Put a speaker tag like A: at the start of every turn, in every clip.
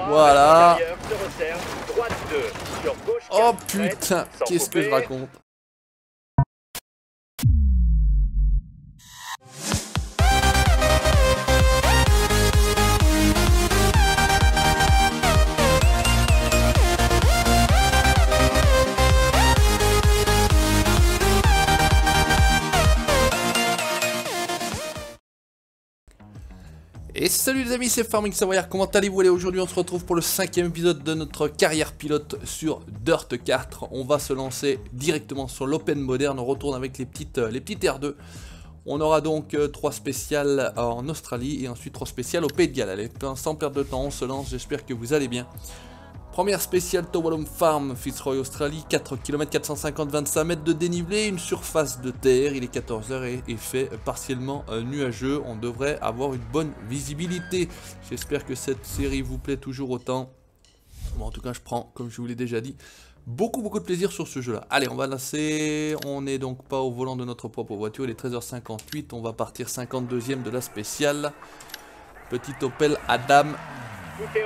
A: Voilà. Oh putain, qu'est-ce que je raconte? Et salut les amis, c'est Farming Savoyard, comment allez-vous? Allez, aujourd'hui on se retrouve pour le 5e épisode de notre carrière pilote sur Dirt 4. On va se lancer directement sur l'Open Modern, on retourne avec les petites R2. On aura donc 3 spéciales en Australie et ensuite 3 spéciales au Pays de Galles. Allez, sans perdre de temps, on se lance, j'espère que vous allez bien. Première spéciale Towalum Farm, Fitzroy Australie, 4 km 450, 25 mètres de dénivelé, une surface de terre, il est 14 h et fait partiellement nuageux, on devrait avoir une bonne visibilité. J'espère que cette série vous plaît toujours autant. Bon, en tout cas je prends, comme je vous l'ai déjà dit, beaucoup de plaisir sur ce jeu là. Allez, on va lancer, on n'est donc pas au volant de notre propre voiture, il est 13 h 58, on va partir 52e de la spéciale. Petit Opel Adam.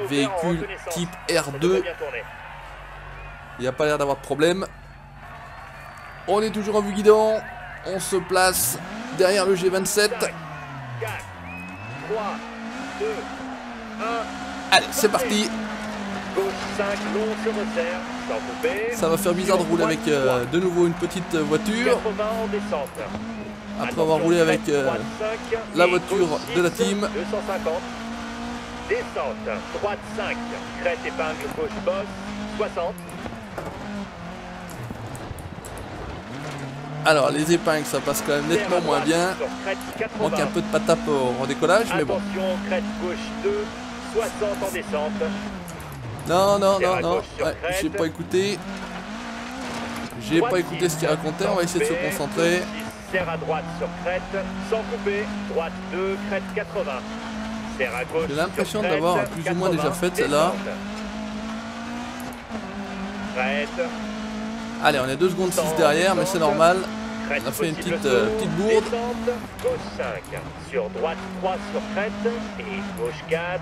A: Véhicule type R2. Il n'y a pas l'air d'avoir de problème. On est toujours en vue guidon. On se place derrière le G27. Allez, c'est parti. Ça va faire bizarre de rouler avec de nouveau une petite voiture. Après avoir roulé avec la voiture de la team.
B: Descente, droite 5, crête épingle gauche bosse, 60.
A: Alors les épingles ça passe quand même nettement moins bien. Manque un peu de patate au décollage, mais bon.
B: Attention, crête gauche 2, 60 en descente.
A: Non, ouais, j'ai pas écouté. J'ai pas écouté ce qu'il racontait, on va essayer de se concentrer.
B: Serre à droite sur crête, sans couper, droite 2, crête 80.
A: J'ai l'impression d'avoir plus ou moins déjà fait celle-là. Allez, on est 2 secondes 6 derrière, mais c'est normal. On a fait une petite bourde.
B: Gauche 5, sur droite 3 sur crête et gauche 4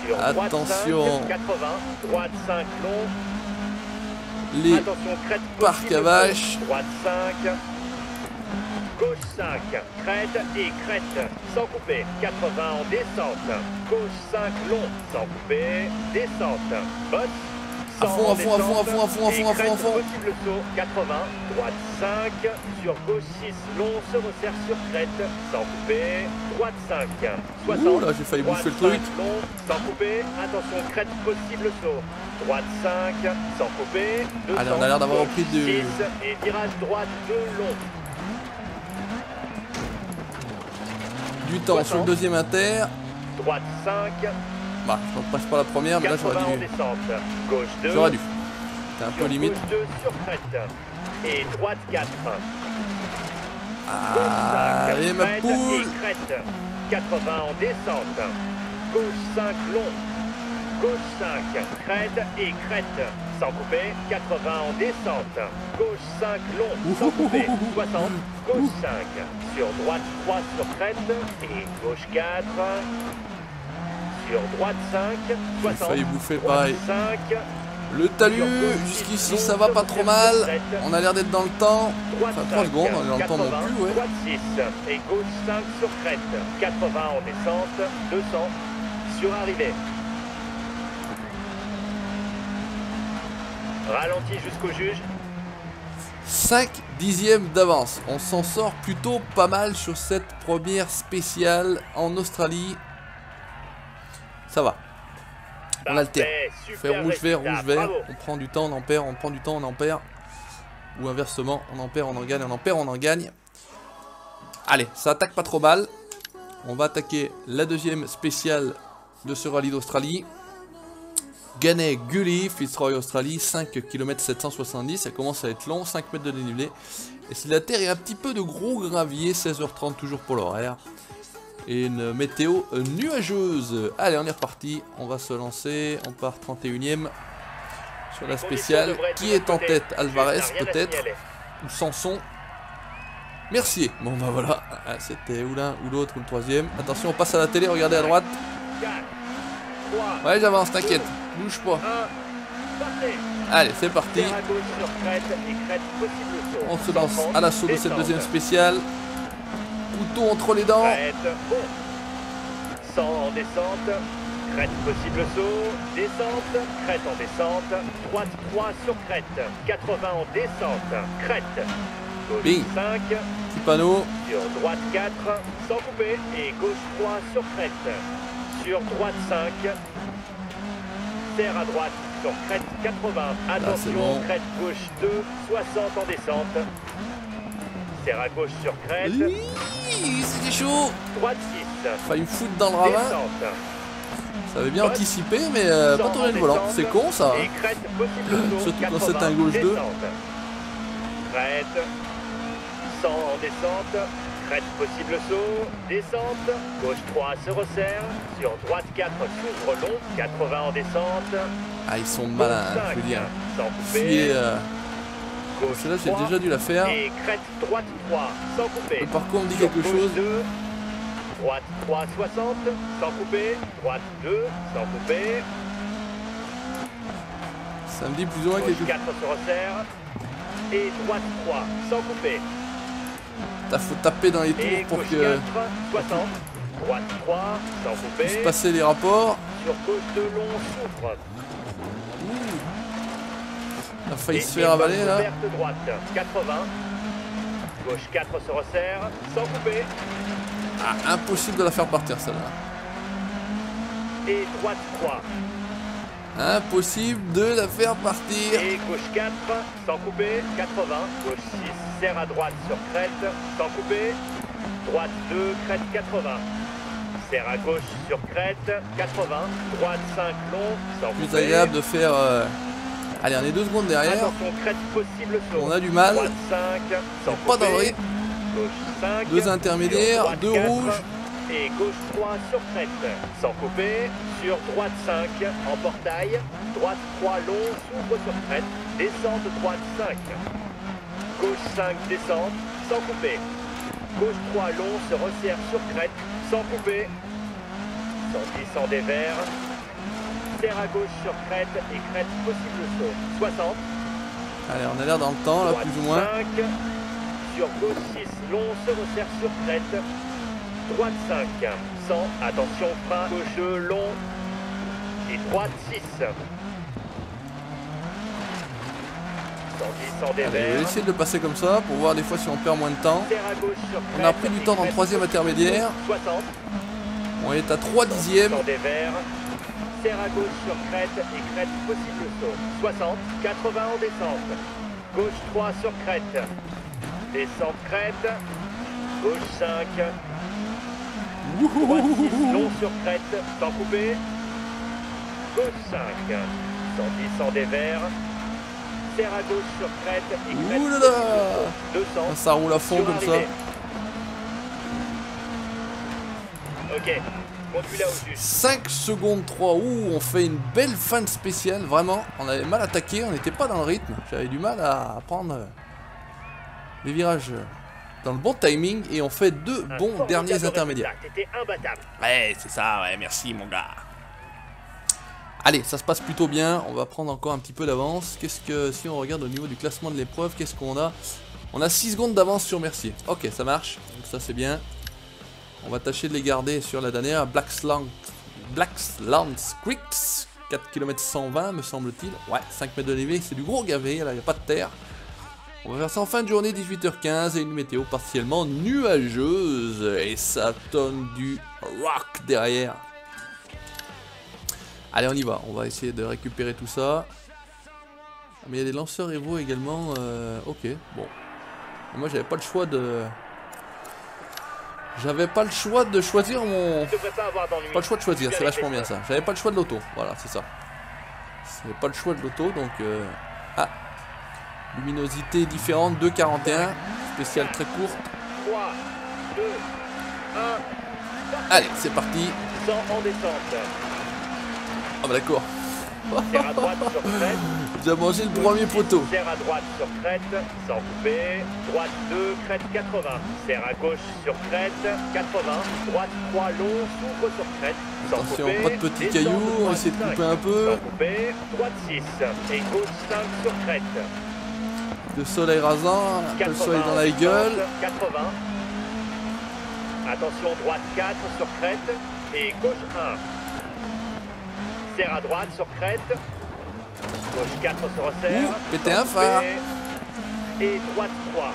B: sur droite 5, 80, droite 5 long.
A: Les parcs à vaches.
B: Droite 5. Gauche 5, crête et crête, sans couper, 80 en descente. Gauche 5 long, sans couper, descente. Bosse,
A: à fond.
B: Possible saut, 80, droite 5, sur gauche 6 long, se resserre sur crête, sans couper, droite 5, 60.
A: Ouh là, j'ai failli bouffer le truc.
B: Long, sans couper, attention, crête, possible saut. Droite 5, sans couper, 200.
A: Allez, on a l'air d'avoir repris de...
B: 6 et virage droite 2 long.
A: Du temps sur le deuxième inter.
B: Droite 5.
A: Bah, je ne passe pas la première, mais là j'aurais dû. J'aurais dû. C'était un peu limite.
B: Gauche 2 sur crête. Et droite 4.
A: Allez, ma poule.
B: 80 en descente. Gauche 5 long. Gauche 5, crête et crête. Sans couper, 80 en descente. Gauche 5 long, sans couper, 60. Gauche 5, sur droite 3 sur crête et gauche 4. Sur droite 5, 60.
A: J'ai failli bouffer pareil.
B: 5.
A: Le talus, jusqu'ici ça va pas trop mal. On a l'air d'être dans le temps. Enfin 3 secondes, on est dans le temps non plus, ouais.
B: Droite 6 et gauche 5 sur crête. 80 en descente, 200 sur arrivée. Ralenti jusqu'au juge.
A: 5 dixièmes d'avance. On s'en sort plutôt pas mal sur cette première spéciale en Australie. Ça va. On alterne. On fait rouge vert, rouge vert. On prend du temps, on en perd, on prend du temps, on en perd. Ou inversement, on en perd, on en gagne, on en perd, on en gagne. Allez, ça attaque pas trop mal. On va attaquer la deuxième spéciale de ce rallye d'Australie. Gannet Gully, Fitzroy Australie, 5 km 770, ça commence à être long, 5 mètres de dénivelé. Et si la terre est un petit peu de gros gravier, 16 h 30 toujours pour l'horaire. Et une météo nuageuse. Allez, on est reparti, on va se lancer, on part 31ème sur la spéciale. Qui est en tête? Alvarez peut-être? Ou Sanson? Mercier. Bon bah voilà, c'était ou l'un ou l'autre ou le troisième. Attention, on passe à la télé, regardez à droite. Ouais, j'avance, t'inquiète. Bouge pas.
B: 1, partez.
A: Allez, c'est parti.
B: Serre à gauche sur crête et crête possible saut.
A: On se lance
B: 130,
A: à l'assaut de cette
B: descente.
A: deuxième spéciale. Couteau entre les dents.
B: Crête, bon. 100 en descente. Crête possible saut. Descente. Crête en descente. Droite 3 sur crête. 80 en descente. Crête. Gauche
A: Bing.
B: 5.
A: Petit panneau.
B: Sur droite 4. Sans couper. Et gauche 3 sur crête. Sur droite 5. Serre à droite. Sur crête 80. Attention.
A: c'est bon.
B: Crête gauche 2. 60 en descente. Serre à gauche sur crête.
A: Oui, c'était chaud.
B: Droite 6.
A: Failli me foutre dans le ravin.
B: Descente.
A: Ça avait bien anticipé, mais pas tourné le volant. C'est con ça.
B: Et crête possible saut,
A: Surtout quand
B: 80,
A: c'est un gauche 2.
B: descente. Crête. 100 en descente. Crête possible saut. Descente. Gauche 3 se resserre. Sur droite 4 s'ouvre long. 80 en descente.
A: Ah, ils sont malins, hein, je veux dire.
B: Sans couper.
A: Filer,
B: Gauche
A: celle-là, j'ai
B: 3,
A: déjà dû la faire.
B: Et crête droite 3 sans couper.
A: Le parcours me dit
B: Sur
A: quelque
B: gauche
A: chose.
B: 2, droite 3 60 sans couper. Droite 2 sans couper.
A: Ça me dit plus ou moins
B: Gauche
A: quelque chose.
B: 4 se resserre. Et droite 3 sans couper.
A: T'as faut taper dans les
B: Et
A: tours pour
B: gauche
A: que
B: 4 60. Droite 3 sans
A: puisse
B: couper.
A: passer les rapports.
B: Sur gauche 2 long s'ouvre.
A: On a failli
B: Et
A: se faire avaler là.
B: verte droite 80. Gauche 4 se resserre sans couper.
A: Ah, impossible de la faire partir celle-là.
B: Et droite 3.
A: Impossible de la faire partir.
B: Et gauche 4, sans couper, 80. Gauche 6, serre à droite sur crête, sans couper. Droite 2, crête 80. Serre à gauche sur crête, 80. Droite 5, long, sans couper.
A: Plus agréable de faire... Allez, on est 2 secondes derrière.
B: Attention, crête possible saut.
A: On a du mal.
B: Droite 5, sans
A: Pas
B: couper.
A: dans le rythme.
B: Gauche 5.
A: 2 intermédiaires,
B: sur droite
A: 2
B: 4,
A: rouges.
B: Et gauche 3 sur crête, sans couper. Sur droite 5, en portail. Droite 3 long, s'ouvre sur crête. Descente droite 5. Gauche 5, descente, sans couper. Gauche 3 long, se resserre sur crête, sans couper. 110 en dévers. Serre à gauche sur crête et crête possible saut. 60.
A: Allez, on a l'air dans le temps là,
B: Droite
A: plus ou moins.
B: 5. Sur gauche 6, long, se resserre sur crête. Droite 5, 100, attention frein, gauche long. Et droite 6. 110 en
A: Allez, je vais
B: dévers.
A: essayer de le passer comme ça pour voir des fois si on perd moins de temps.
B: Serre à gauche sur
A: On
B: crête
A: a pris du temps dans le
B: et
A: troisième
B: crête
A: intermédiaire.
B: 60.
A: On est à 3 dixièmes.
B: En dévers. Serre à gauche sur crête et crête possible saut. 60, 80 en descente. Gauche 3 sur crête. Descente crête. Gauche 5. Droite 6 long sur crête, sans couper. Gauche 5. 110 en dévers. Serre à gauche sur crête et crête.
A: Ouh là là.
B: 200.
A: Ça roule à fond
B: sur
A: comme ça.
B: arrivée. Ok, conduis là au juste.
A: 5 secondes 3. Ouh, on fait une belle fin de spéciale. Vraiment, on avait mal attaqué. On n'était pas dans le rythme. J'avais du mal à prendre les virages dans le bon timing. Et on fait 2
B: Un
A: bons
B: formidable
A: derniers
B: résultat.
A: intermédiaires.
B: T'étais imbattable.
A: Ouais, c'est ça, ouais, merci mon gars. Allez, ça se passe plutôt bien. On va prendre encore un petit peu d'avance. Qu'est-ce que, si on regarde au niveau du classement de l'épreuve, qu'est-ce qu'on a? On a 6 secondes d'avance sur Mercier. Ok, ça marche. Donc ça, c'est bien. On va tâcher de les garder sur la dernière. Blackslands Creeks. 4 km 120, me semble-t-il. Ouais, 5 mètres de dénivelé. C'est du gros gavé. Là, il n'y a pas de terre. On va faire ça en fin de journée, 18h15. Et une météo partiellement nuageuse. Et ça tonne du rock derrière. Allez, on y va. On va essayer de récupérer tout ça. Mais il y a des lanceurs Evo également. Ok, bon. Et moi, j'avais pas le choix de... choisir mon...
B: Tu devrais pas avoir d'ennui.
A: Pas le choix de choisir, c'est vachement bien ça. J'avais pas le choix de l'auto. Voilà, c'est ça. J'avais pas le choix de l'auto, donc... Ah. Luminosité différente, 2,41. Spéciale très courte.
B: 3, 2, 1.
A: Allez, c'est parti.
B: 100 en descente.
A: Ah bah d'accord.
B: serre à droite sur crête.
A: J'ai mangé le premier poteau.
B: Serre à droite sur crête, sans couper. Droite 2, crête 80. Serre à gauche sur crête, 80. Droite 3, long, s'ouvre sur crête, sans
A: Attention,
B: couper.
A: pas de petits
B: Descend
A: cailloux, on va
B: droite
A: essayer de
B: 5,
A: couper un peu.
B: sans couper. Droite 6 et gauche 5 sur crête.
A: Le soleil rasant, un peu le
B: 80
A: soleil dans la
B: en
A: gueule.
B: 80. Attention, droite 4 sur crête et gauche 1. Serre à droite sur crête. Gauche 4 se resserre.
A: Pétez
B: sans
A: un phare.
B: couper. Et droite 3.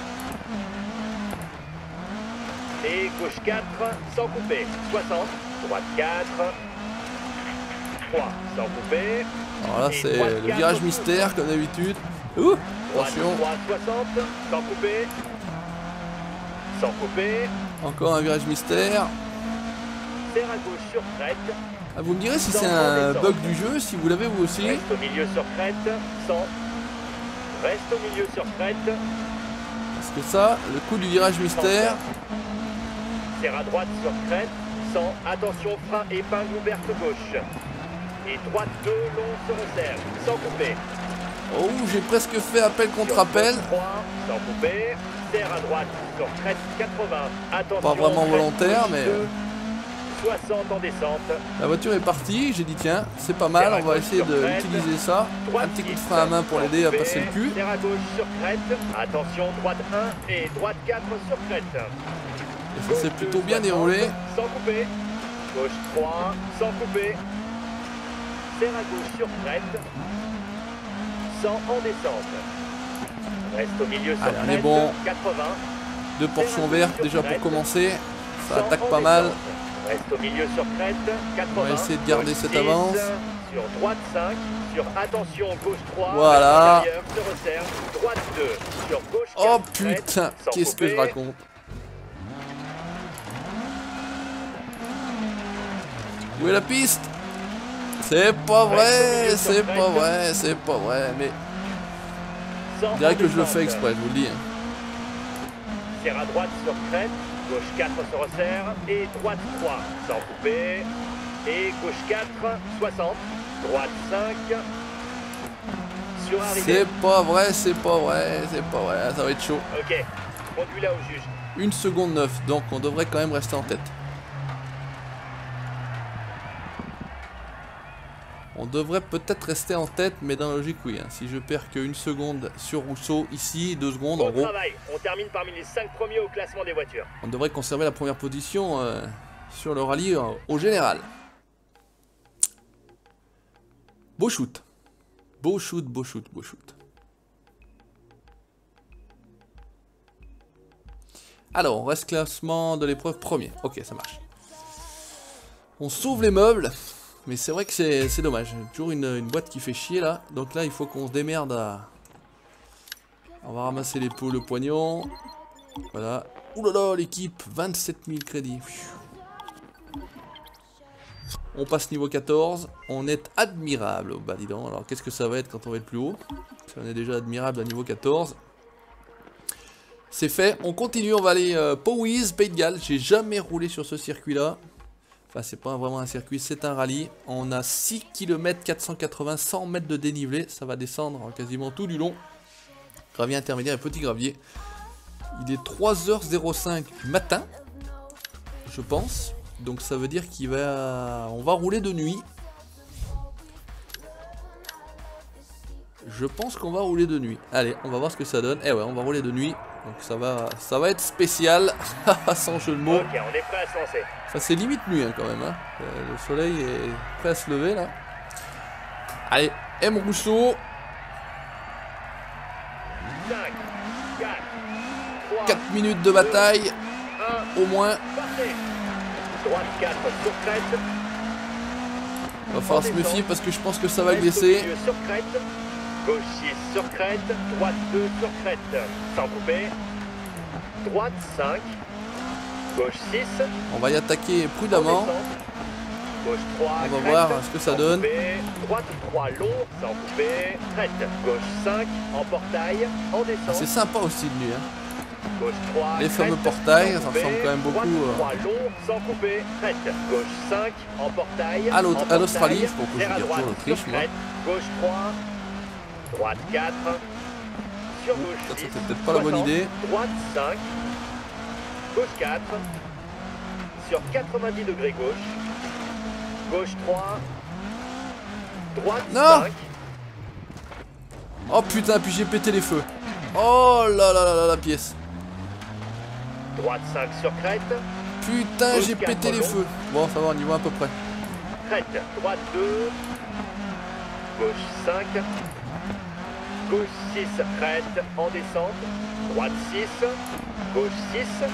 B: Et gauche 4 sans couper. 60. Droite 4. 3 sans couper.
A: Alors là,
B: Et
A: c'est
B: droite
A: le
B: 4
A: virage
B: sur
A: mystère comme d'habitude. Ouh,
B: Droite
A: attention,
B: 3 60. Sans couper. Sans couper.
A: encore un virage mystère.
B: Serre à gauche sur crête.
A: Ah, vous me direz si c'est un bug du jeu, si vous l'avez vous aussi.
B: Reste au milieu sur crête. 100. Reste au milieu sur crête.
A: Parce que ça, le coup du virage mystère,
B: Serre à droite sur crête. 100. Attention, frein épingle ouverte gauche. Et droite 2, long se resserre. Sans couper.
A: oh, j'ai presque fait appel contre
B: Sur
A: appel.
B: gauche 3, sans couper. Serre à droite sur crête 80. Attention.
A: Pas vraiment
B: crête
A: volontaire,
B: gauche
A: mais
B: 2, 60 en descente.
A: La voiture est partie, j'ai dit tiens, c'est pas mal, on va essayer d'utiliser ça. Un petit coup de frein à main pour l'aider à passer le cul.
B: Serre à gauche sur crête. Attention, droite 1 et droite 4 sur crête.
A: Et ça s'est plutôt bien déroulé.
B: Sans couper. Gauche 3, sans couper. Serre à gauche sur crête. 100 en descente. Reste au milieu sur
A: Allez, on est
B: crête.
A: bon.
B: 80.
A: Deux portions vertes déjà pour commencer. Ça
B: 100
A: attaque
B: en
A: pas mal.
B: descente. Reste au milieu sur crête. 80.
A: On va essayer de garder
B: Gauche
A: cette
B: 6,
A: avance.
B: Sur droite 5. Sur attention gauche 3.
A: Voilà.
B: Intérieur se resserre. Droite 2. Sur gauche 4.
A: Oh
B: crête,
A: putain,
B: sans
A: qu'est-ce que je
B: couper.
A: raconte? Où est la piste? C'est pas vrai, c'est pas vrai, c'est pas vrai, mais
B: 100
A: je dirais
B: en
A: que je le fais
B: descente.
A: exprès, je vous le dis.
B: Serre à droite sur crête, gauche 4 se resserre et droite 3 sans couper. Et gauche 4, 60, droite 5, sur arrivée.
A: C'est pas vrai, c'est pas vrai, c'est pas vrai, ça va être chaud.
B: Ok, conduis là au juge.
A: 1 seconde 9, donc on devrait quand même rester en tête. On devrait peut-être rester en tête, mais dans la logique, oui. Hein. Si je perds que 1 seconde sur Rousseau, ici, 2 secondes, en
B: Bon
A: gros,
B: travail, on termine parmi les 5 premiers au classement des voitures.
A: on devrait conserver la première position sur le rallye au général. Beau shoot. Beau shoot, beau shoot, beau shoot. Alors, on reste classement de l'épreuve premier. Ok, ça marche. On sauve les meubles. Mais c'est vrai que c'est dommage. Toujours une boîte qui fait chier là. Donc là, il faut qu'on se démerde à... On va ramasser les pots, le poignon. Voilà. Ouh là là, l'équipe. 27 000 crédits. On passe niveau 14. On est admirable. Bah dis donc. Alors qu'est-ce que ça va être quand on va être plus haut? Si on est déjà admirable à niveau 14. C'est fait. On continue. On va aller Powys, Pays de Galles. J'ai jamais roulé sur ce circuit là. Enfin, c'est pas vraiment un circuit, c'est un rallye. On a 6 km 480, 100 mètres de dénivelé. Ça va descendre quasiment tout du long. Gravier intermédiaire et petit gravier. Il est 3h05 du matin, je pense. Donc ça veut dire qu'on va rouler de nuit. Je pense qu'on va rouler de nuit. Allez, on va voir ce que ça donne. Eh ouais, on va rouler de nuit. Donc ça va être spécial. Sans jeu de mots.
B: Ok, on est prêt à se lancer.
A: Ça c'est limite nuit hein, quand même. Hein. Le soleil est prêt à se lever là. Allez, M. Rousseau.
B: 5, 4, 3,
A: 4 minutes de bataille.
B: 1,
A: Au moins.
B: partez. Droite 4 sur crête.
A: Il va falloir se méfier parce que je pense que ça va
B: Reste au
A: glisser.
B: milieu sur crête. Gauche 6 sur crête. Droite 2 sur crête. Sans couper. Droite 5. Gauche 6.
A: On va y attaquer prudemment.
B: Gauche 3.
A: On va
B: crête,
A: voir ce que ça
B: sans
A: donne.
B: couper. Droite 3 long. Sans couper. Crête. Gauche 5 en portail. En
A: Ah, c'est
B: descente.
A: sympa aussi de nuit. Hein.
B: Gauche 3,
A: Les fameux
B: crête,
A: portails,
B: sans
A: ça
B: couper.
A: ressemble quand même beaucoup
B: Droite 3 long, sans couper, crête. Gauche 5, en portail.
A: à
B: en
A: l'Australie,
B: portail.
A: c'est pourquoi je
B: Serre à
A: dis
B: droite,
A: toujours l'Autriche,
B: sur
A: moi.
B: crête. Gauche 3, droite 4, sur gauche
A: Ça,
B: 6,
A: c'était peut-être pas la bonne
B: 60,
A: idée.
B: droite 5, gauche 4, sur 90 degrés gauche, gauche 3, droite
A: Non.
B: 5,
A: Oh putain, puis j'ai pété les feux. Oh là là là là, la pièce.
B: droite 5 sur crête,
A: Putain,
B: Gauche
A: j'ai
B: 4
A: pété les
B: long.
A: feux. Bon, ça va, on y va à peu près.
B: crête, droite 2, gauche 5, gauche 6, crête, en descente, droite 6, gauche 6,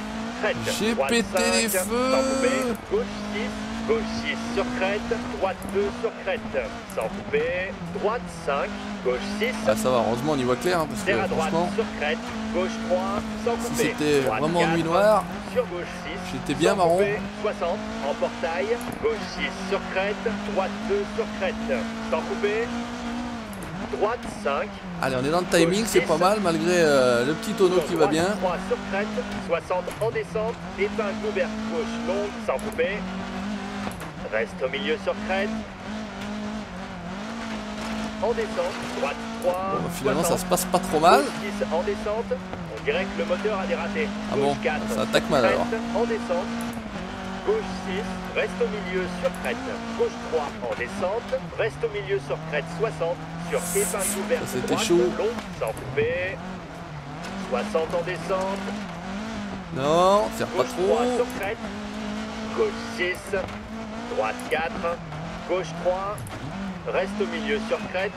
B: crête,
A: J'ai
B: droite
A: pété
B: 5,
A: les
B: sans
A: feux.
B: couper, gauche 6 sur crête, droite 2 sur crête, sans couper, droite 5, gauche 6,
A: Ah, ça va, heureusement, on y voit clair, hein, parce
B: serre à
A: que
B: droite
A: franchement,
B: sur crête, gauche 3, sans
A: si
B: couper,
A: c'était
B: droite
A: vraiment
B: 4,
A: nuit noire,
B: sur gauche 6,
A: j'étais bien
B: sans
A: marron.
B: couper, 60, en portail, gauche 6 sur crête, droite 2 sur crête, sans couper, droite 5,
A: Allez, on est dans le timing, c'est pas mal, malgré le petit tonneau qui va bien.
B: 3 sur crête, 60 en descente, épingle ouverte gauche longue, sans couper, reste au milieu sur crête, en descente, droite 3,
A: Bon, bah, finalement,
B: 60,
A: ça se passe pas trop mal.
B: gauche 6 en descente, on dirait que le moteur a dératé,
A: Ah
B: gauche
A: bon,
B: 4,
A: ça attaque mal
B: crête,
A: alors.
B: en descente, gauche 6, reste au milieu sur crête, gauche 3 en descente, reste au milieu sur crête 60, sur épingle ouverte
A: Ça, c'était
B: droite,
A: chaud.
B: long, sans couper, 60 en descente,
A: Non, serre pas
B: gauche 3
A: trop.
B: sur crête, gauche 6, droite 4, gauche 3, reste au milieu sur crête,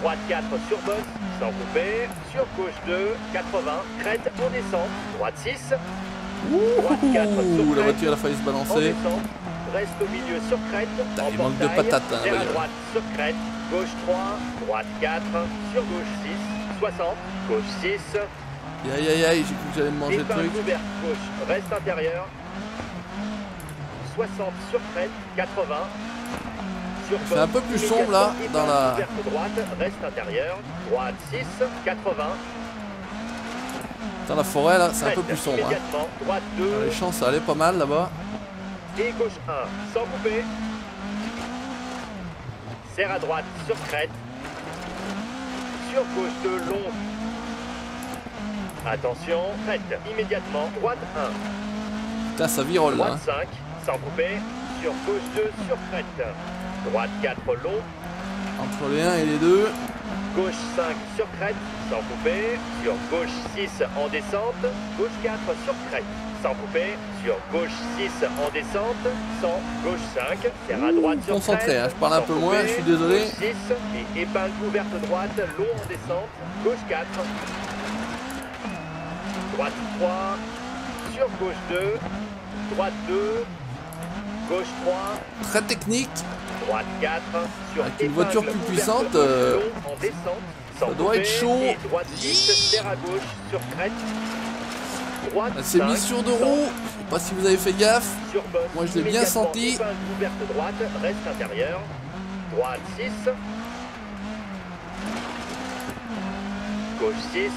B: droite 4 sur bosse, sans couper, sur gauche 2, 80, crête en descente, droite 6, droite 4 sur
A: Ouh, la
B: crête,
A: voiture elle a failli se
B: en
A: balancer.
B: descente, reste au milieu sur crête,
A: Putain,
B: en
A: il manque de
B: portail,
A: patates, hein,
B: serre à
A: voyons.
B: droite sur crête, gauche 3, droite 4, sur gauche 6, 60, gauche 6,
A: Aïe aïe aïe, j'ai cru que j'allais me manger le
B: épingle
A: truc.
B: ouverte gauche, reste intérieur, 60 sur crête, 80, sur
A: C'est un peu plus sombre, là,
B: immédiatement,
A: dans la-
B: épingle ouverte droite, reste intérieur, droite 6, 80,
A: Dans la forêt là, c'est un peu
B: crête,
A: plus sombre. Hein.
B: immédiatement, droite 2,
A: Les champs ça allait pas mal là-bas.
B: et gauche 1, sans couper. Serre à droite sur crête. Sur gauche 2, long. Attention, crête, immédiatement, droite 1,
A: Putain, ça virole là.
B: droite 5, sans couper. Sur gauche 2, sur crête. Droite 4, long.
A: Hein. Entre les 1 et les 2.
B: Gauche 5 sur crête, sans couper. Sur gauche 6 en descente. Gauche 4 sur crête, sans couper. Sur gauche 6 en descente. Sans gauche 5. Serre à droite sur
A: Concentré,
B: crête.
A: hein, je parle un
B: sans
A: peu moins,
B: couper.
A: je suis désolé.
B: Gauche 6 et épingle ouverte droite, long en descente. Gauche 4. Droite 3. Sur gauche 2. Droite 2. Gauche 3.
A: Très technique.
B: Droite 4, sur
A: Avec une voiture
B: épingle
A: plus
B: ouverte
A: puissante,
B: long en descente, sans
A: ça doit
B: couper,
A: être chaud.
B: et droite 10, serre à gauche, sur crête, droite
A: Elle s'est
B: 5,
A: mise sur deux roues. Je sais pas si vous avez fait gaffe.
B: sur bosse,
A: Moi, je l'ai bien
B: immédiatement,
A: senti.
B: épingle ouverte droite, reste intérieur, droite 6, gauche 6,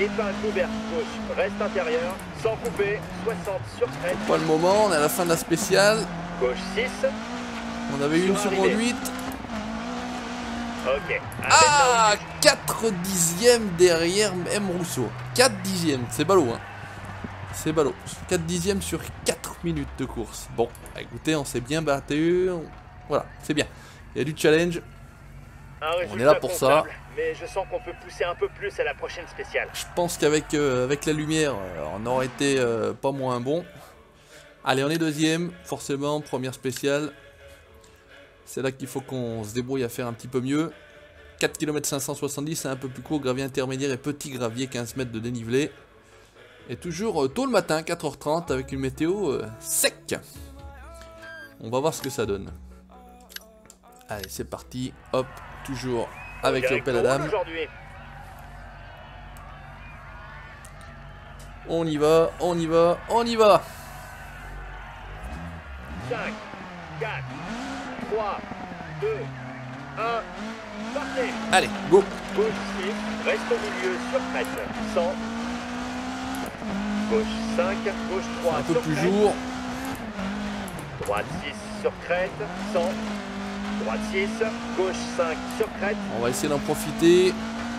B: épingle ouverte gauche, reste intérieur, sans couper, 60 sur crête,
A: Pas le moment, on est à la fin de la spéciale.
B: gauche 6,
A: On avait eu une
B: Sur
A: seconde
B: arrivée.
A: 8.
B: ok.
A: Ah, 4 dixièmes derrière M. Rousseau. 4 dixièmes, c'est ballot hein. C'est ballot. 4 dixièmes sur 4 minutes de course. Bon, écoutez, on s'est bien battu. Voilà, c'est bien. Il y a du challenge. On est là pour ça.
B: Mais je sens qu'on peut pousser un peu plus à la prochaine spéciale.
A: Je pense qu'avec avec la lumière, on aurait été pas moins bon. Allez, on est deuxième, forcément, première spéciale. C'est là qu'il faut qu'on se débrouille à faire un petit peu mieux. 4 km 570, c'est un peu plus court, gravier intermédiaire et petit gravier, 15 mètres de dénivelé. Et toujours tôt le matin, 4h30, avec une météo sec. On va voir ce que ça donne. Allez, c'est parti. Hop, toujours avec l'Opel Adam. On y va, on y va, on y va.
B: 5, 4, 3, 2, 1, partez.
A: Allez, go.
B: Gauche 6, reste au milieu sur crête. 100, Gauche 5, gauche 3
A: Un peu
B: sur
A: plus
B: crête.
A: jour.
B: Droite 6 sur crête, 100. Droite 6, gauche 5 sur crête.
A: On va essayer d'en profiter.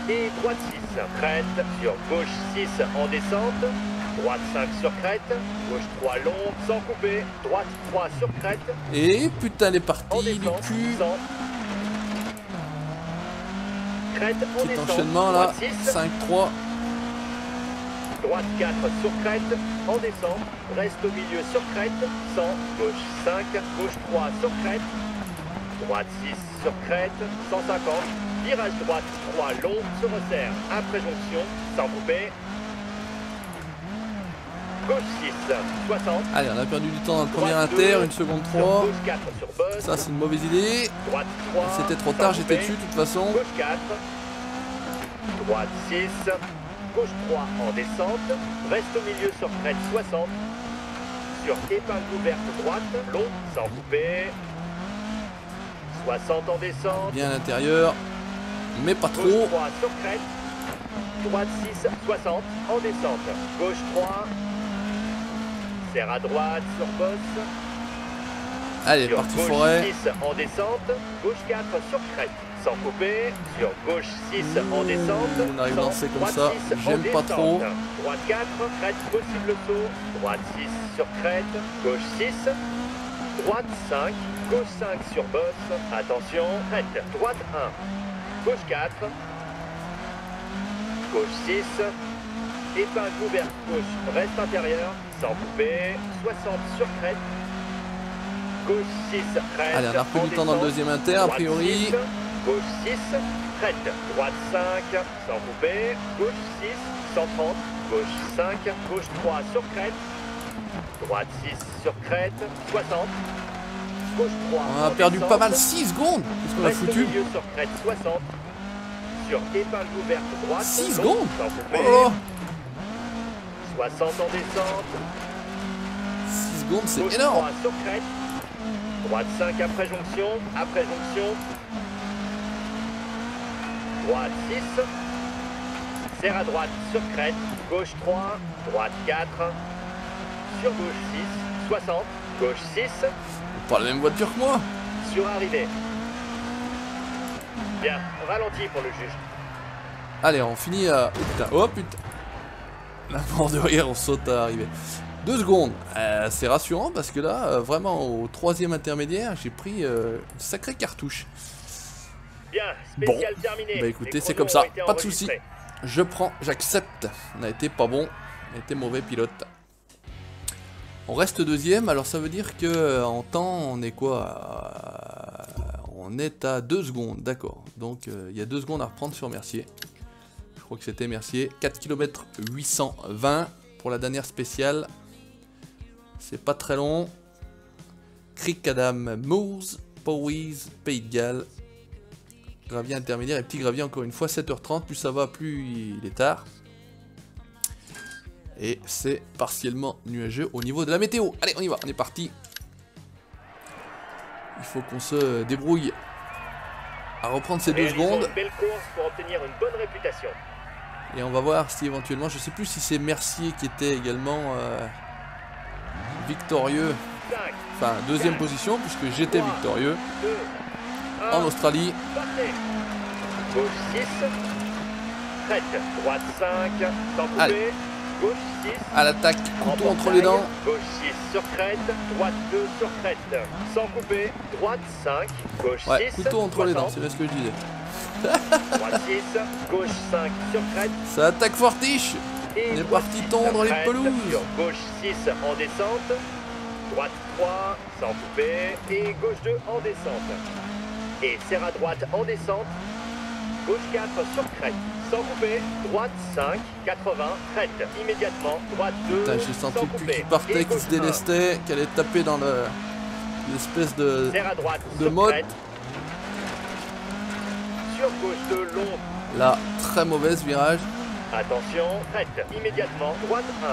B: Et droite 6, crête sur gauche 6 en descente. Droite 5 sur crête. Gauche 3 longue sans couper. Droite 3 sur crête.
A: Et putain, elle est
B: En
A: partie du
B: descente,
A: cul.
B: 100. Crête en
A: Petit
B: descente.
A: enchaînement là.
B: Droite 6.
A: 5-3.
B: Droite 4 sur crête, en descente, reste au milieu sur crête, 100, gauche 5, gauche 3 sur crête, droite 6 sur crête, 150, virage droite 3 long, se resserre, après jonction, sans couper, gauche 6, 60,
A: Allez, on a perdu du temps dans le premier
B: droite
A: inter.
B: 2,
A: 1 seconde
B: sur
A: 3.
B: gauche 4 sur boss,
A: Ça, c'est une mauvaise idée.
B: droite 3,
A: C'était trop
B: sans
A: tard, j'étais
B: couper,
A: dessus de toute façon.
B: gauche 4, droite 6, gauche 3 en descente, reste au milieu sur crête 60, sur épingle ouverte droite, long, sans couper, 60 en descente,
A: Bien à l'intérieur. Mais pas trop.
B: gauche 3 sur crête, droite 6, 60 en descente, gauche 3, serre à droite sur bosse,
A: Allez,
B: sur
A: partie
B: gauche
A: forêt.
B: 6 en descente, gauche 4 sur crête, sans couper, sur gauche 6 en descente,
A: On arrive
B: 100,
A: lancé comme
B: droite
A: ça,
B: 6 en
A: j'aime pas
B: descente,
A: trop.
B: droite 4, crête, possible saut, droite 6 sur crête, gauche 6, droite 5, gauche 5 sur bosse, attention, crête, droite 1, gauche 4, gauche 6, épingle ouverte gauche, reste intérieur, sans couper, 60 sur crête, gauche 6, crête,
A: Allez, on a repris
B: en
A: du temps dans le
B: descente,
A: deuxième inter, a
B: droite
A: priori.
B: 6, gauche 6, crête, droite 5, sans couper, gauche 6, 130, gauche 5, gauche 3 sur crête, droite 6 sur crête, 60, gauche 3
A: On a
B: en
A: perdu
B: descente,
A: pas mal, 6 secondes. Qu'est-ce qu'on a
B: reste au
A: foutu?
B: milieu sur crête, 60, sur épingle ouverte droite,
A: 6
B: long,
A: secondes.
B: sans
A: Oh
B: couper,
A: là là.
B: 60 en descente,
A: 6 secondes, c'est
B: gauche
A: énorme.
B: 3 sur crête, droite 5 après jonction, droite 6, serre à droite sur crête, gauche 3, droite 4, sur gauche 6, 60, gauche 6,
A: Pas la même voiture que moi.
B: sur arrivée. Bien, ralenti pour le juge.
A: Allez, on finit à... Oh putain, oh putain. La mort de rire, on saute à arriver. 2 secondes. C'est rassurant parce que là, vraiment, au troisième intermédiaire, j'ai pris une sacrée cartouche.
B: Bien, spécial terminé.
A: Bah écoutez,
B: Les
A: c'est
B: chronos
A: comme ça,
B: ont été
A: pas de soucis.
B: enregistrés.
A: Je prends, j'accepte. On a été pas bon, on a été mauvais pilote. On reste deuxième, alors ça veut dire que en temps, on est quoi? On est à 2 secondes, d'accord. Donc il y a 2 secondes à reprendre sur Mercier. Je crois que c'était Mercier. 4 km 820 pour la dernière spéciale. C'est pas très long. Cric-Adam, Moors, Powys, Pays de Galles. Gravier intermédiaire et petit gravier encore une fois, 7h30, plus ça va, plus il est tard. Et c'est partiellement nuageux au niveau de la météo. Allez, on y va, on est parti. Il faut qu'on se débrouille à reprendre ces 2
B: Réalisons
A: secondes.
B: une belle course pour obtenir une bonne réputation.
A: Et on va voir si éventuellement, je sais plus si c'est Mercier qui était également victorieux.
B: 5,
A: Enfin, deuxième position, puisque j'étais victorieux
B: 2, 1,
A: en Australie.
B: partez. Gauche 6, crête, droite 5, sans couper,
A: Allez.
B: gauche 6,
A: À l'attaque,
B: en
A: couteau entre les dents.
B: gauche 6 sur crête, droite 2 sur crête, sans couper, droite 5, gauche
A: Ouais,
B: 6,
A: couteau entre les dents,
B: 60,
A: c'est bien ce que je disais.
B: droite 6, gauche 5 sur crête,
A: Ça attaque fortiche.
B: et
A: On est
B: droite
A: parti
B: 6
A: tondre les
B: crête,
A: pelouses.
B: sur gauche 6 en descente, droite 3 sans couper, et gauche 2 en descente. Et serre à droite en descente, gauche 4 sur crête, sans couper, droite 5, 80, crête, immédiatement, droite 2,
A: Putain, j'ai senti
B: sans
A: le cul
B: couper,
A: qui partait,
B: et
A: qui se
B: gauche 1.
A: délestait, qui allait taper dans l'espèce de...
B: Serre à droite
A: de
B: sur
A: mode.
B: crête, sur gauche 2, long,
A: Là, très mauvaise virage.
B: attention, crête, immédiatement, droite 1.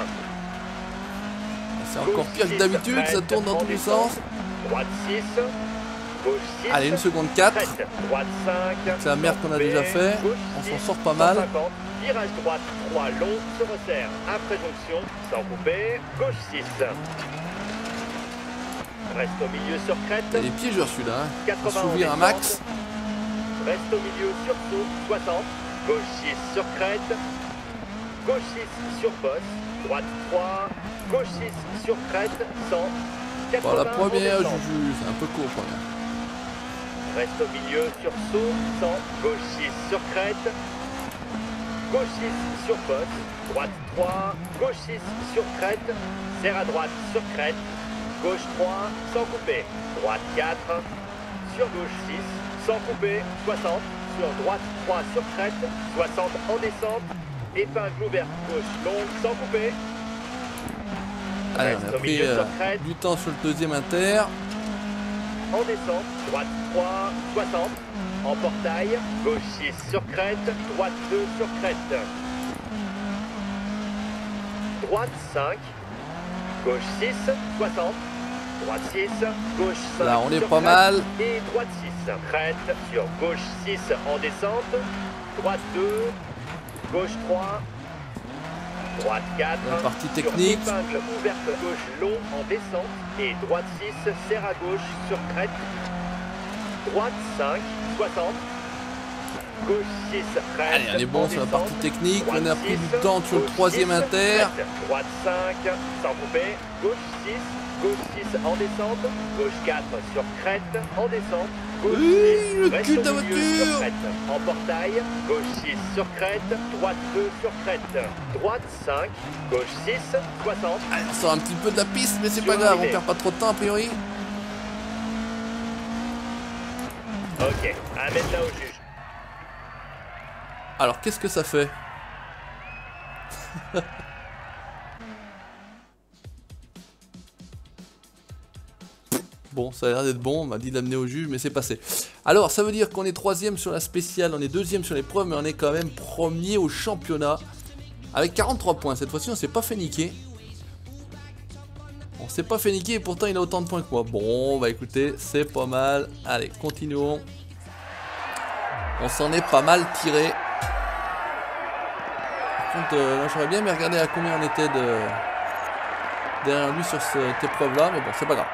A: C'est encore pire que d'habitude, ça tourne dans tous les sens.
B: Droite 6, gauche 6.
A: Allez, 1 seconde 4.
B: Crête, droite 5.
A: C'est la merde qu'on a déjà fait. On s'en sort pas mal.
B: Virage droite 3 long, se resserre. Après jonction, sans couper. Gauche 6. Reste au milieu sur crête.
A: Il est piégeur celui-là.
B: 80
A: S'ouvrir un max.
B: Reste au milieu sur saut, 60. Gauche 6 sur crête. Gauche 6 sur bosse. Droite 3. Gauche 6 sur crête, 100. 80
A: Bon, la première,
B: en descente.
A: Juju, c'est un peu court première.
B: Reste au milieu sur saut, 100. Gauche 6 sur crête. Gauche 6 sur bosse. Droite 3. Gauche 6 sur crête. Serre à droite sur crête. Gauche 3 sans couper. Droite 4. Sur gauche 6 sans couper. 60. Sur droite 3 sur crête. 60 en descente. Épingle ouverte gauche longue sans couper.
A: Allez,
B: Reste
A: on a
B: au
A: pris
B: milieu sur crête.
A: du temps sur le deuxième inter.
B: En descente, droite 3, 60. En portail, gauche 6 sur crête, droite 2 sur crête. Droite 5, gauche 6, 60. Droite 6, gauche 5.
A: Là, on est
B: sur
A: pas
B: crête.
A: mal.
B: Et droite 6, crête sur gauche 6 en descente. Droite 2, gauche 3. Droite 4,
A: La partie
B: sur
A: technique.
B: épingle ouverte gauche long en descente et droite 6, serre à gauche sur crête. Droite 5, 60. Gauche 6, crête.
A: Allez, on est bon
B: en
A: sur la
B: descente.
A: partie technique.
B: Droite
A: On a pris
B: 6,
A: du temps sur le
B: gauche
A: troisième
B: 6,
A: inter.
B: crête. Droite 5, sans couper. Gauche 6, gauche 6 en descente. Gauche 4 sur crête en descente. Gauche
A: Oui,
B: 6,
A: le
B: reste
A: cul de
B: au
A: la
B: milieu
A: voiture.
B: sur crête. En portail, gauche 6 sur crête, droite 2 sur crête. Droite 5, gauche 6, 60.
A: Allez, on sort un petit peu de la piste, mais c'est
B: Sur
A: pas grave. On
B: l'arrivée.
A: perd pas trop de temps a priori.
B: Ok, amène-la au juge.
A: Alors, qu'est-ce que ça fait? Bon, ça a l'air d'être bon, on m'a dit d'amener au juge, mais c'est passé. Alors, ça veut dire qu'on est troisième sur la spéciale, on est deuxième sur l'épreuve, mais on est quand même premier au championnat. Avec 43 points, cette fois-ci on s'est pas fait niquer. On s'est pas fait niquer et pourtant il a autant de points que moi. Bon, bah écoutez, c'est pas mal. Allez, continuons. On s'en est pas mal tiré. Par contre, là, j'aurais bien aimé regarder à combien on était derrière lui sur cette épreuve-là, mais bon, c'est pas grave.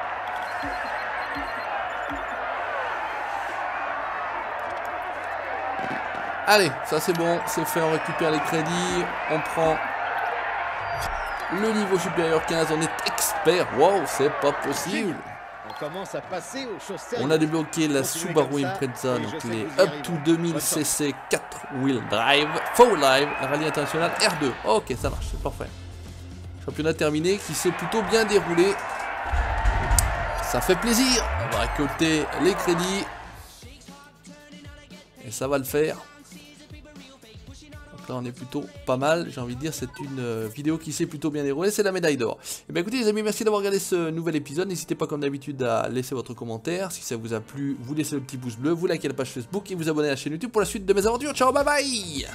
A: Allez, ça c'est bon, c'est fait, on récupère les crédits, on prend le niveau supérieur 15, on est expert. Wow, c'est pas possible.
C: On commence à passer aux choses
A: On
C: sérieuses.
A: a débloqué la
C: Continuez
A: Subaru
C: comme ça,
A: Impreza,
C: et
A: donc
C: je sais
A: les
C: que vous y
A: Up to
C: arriverez.
A: 2000
C: Bonne
A: cc 4-wheel drive, 4Live, rallye international R2. Ok, ça marche, c'est parfait. Championnat terminé, qui s'est plutôt bien déroulé. Ça fait plaisir. On va récolter les crédits. Et ça va le faire. Donc là on est plutôt pas mal, j'ai envie de dire c'est une vidéo qui s'est plutôt bien déroulée, c'est la médaille d'or. Et bien écoutez les amis, merci d'avoir regardé ce nouvel épisode, n'hésitez pas comme d'habitude à laisser votre commentaire, si ça vous a plu, vous laissez le petit pouce bleu, vous likez la page Facebook et vous abonnez à la chaîne YouTube pour la suite de mes aventures, ciao bye bye.